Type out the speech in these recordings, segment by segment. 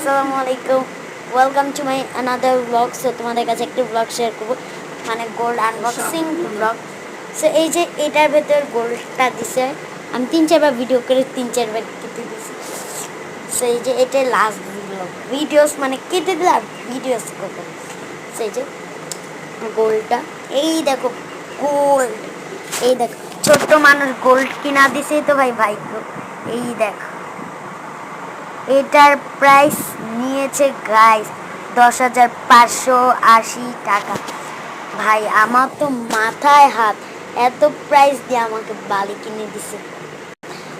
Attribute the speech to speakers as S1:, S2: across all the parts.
S1: আসসালামু আলাইকুম, welcome to my another blog. So তোমাদের কাছে একটি ব্লগ শেয়ার করবো, মানে গোল্ড আনবক্সিং ব্লগ। সো এই যে এটার ভেতর গোল্ডটা দিছে, আমি 3-4 বার ভিডিও করে 3-4 বার কেটে দিয়েছি। সো এই যে এটা লাস্ট ব্লগ ভিডিওস, মানে কেটে দিলে আর ভিডিওস করবো। সো এই যে গোল্ডটা, এই দেখো গোল্ড, এই দেখো ছোট্ট মানুষ গোল্ড কিনা দিছে তো ভাই ভাগ্য। এই দেখো এটার প্রাইস নিয়েছে গাইস 10,580 টাকা। ভাই আমার তো মাথায় হাত, এত প্রাইস দিয়ে আমাকে বালি কিনে দিছে।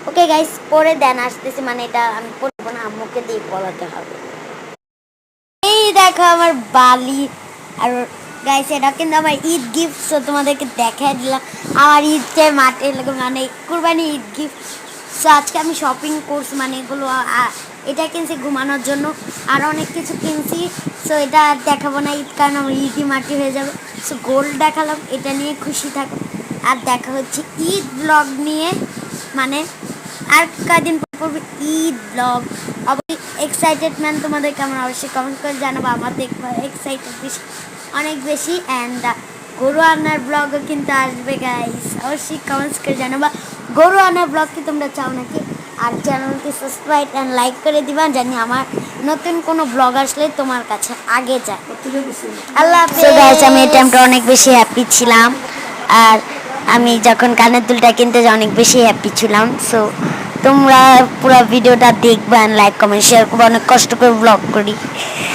S1: ওকে গাইস, পরে দেন আসতেছি, মানে এটা আমি পড়বো না, আম্মুকে দিয়ে পড়াতে হবে। এই দেখো আমার বালি। আর গাইস এটা কিন্তু আমার ঈদ গিফট, তো তোমাদেরকে দেখাই দিলাম আমার ঈদকে মাঠে মানে কুরবানি ঈদ গিফট। সো আজকে আমি শপিং করছি, মানে এগুলো এটা কিনছি ঘুমানোর জন্য, আর অনেক কিছু কিনছি। সো এটা আর দেখাবো না ঈদ, কারণ আমার ঈদই মাটি হয়ে যাবে। সো গোল্ড দেখালাম, এটা নিয়ে খুশি থাকো। আর দেখা হচ্ছে ঈদ ব্লগ নিয়ে, মানে আর কদিন পর ঈদ ব্লগ। অবশ্যই এক্সাইটেডমেন্ট তোমাদের কেমন অবশ্যই কমেন্ট করে জানাবো। আমার দেখবো এক্সাইটেড বেশি, অনেক বেশি। অ্যান্ড গরু আনার ব্লগও কিন্তু আসবে গাইস, অবশ্যই কমেন্টস করে জানাবা গরু আনার ব্লগ কি তোমরা চাও নাকি। আর চ্যানেলটি সাবস্ক্রাইব অ্যান্ড লাইক করে দিবা, জানি আমার নতুন কোনো ব্লগ আসলে তোমার কাছে আগে যায়। আল্লাহ হাফেজ। আমি এই টাইমটা অনেক বেশি হ্যাপি ছিলাম, আর আমি যখন কানের দুলটা কিনতে যাই অনেক বেশি হ্যাপি ছিলাম। সো তোমরা পুরো ভিডিওটা দেখবা, লাইক কমেন্ট শেয়ার করবো, অনেক কষ্ট করে ব্লগ করি।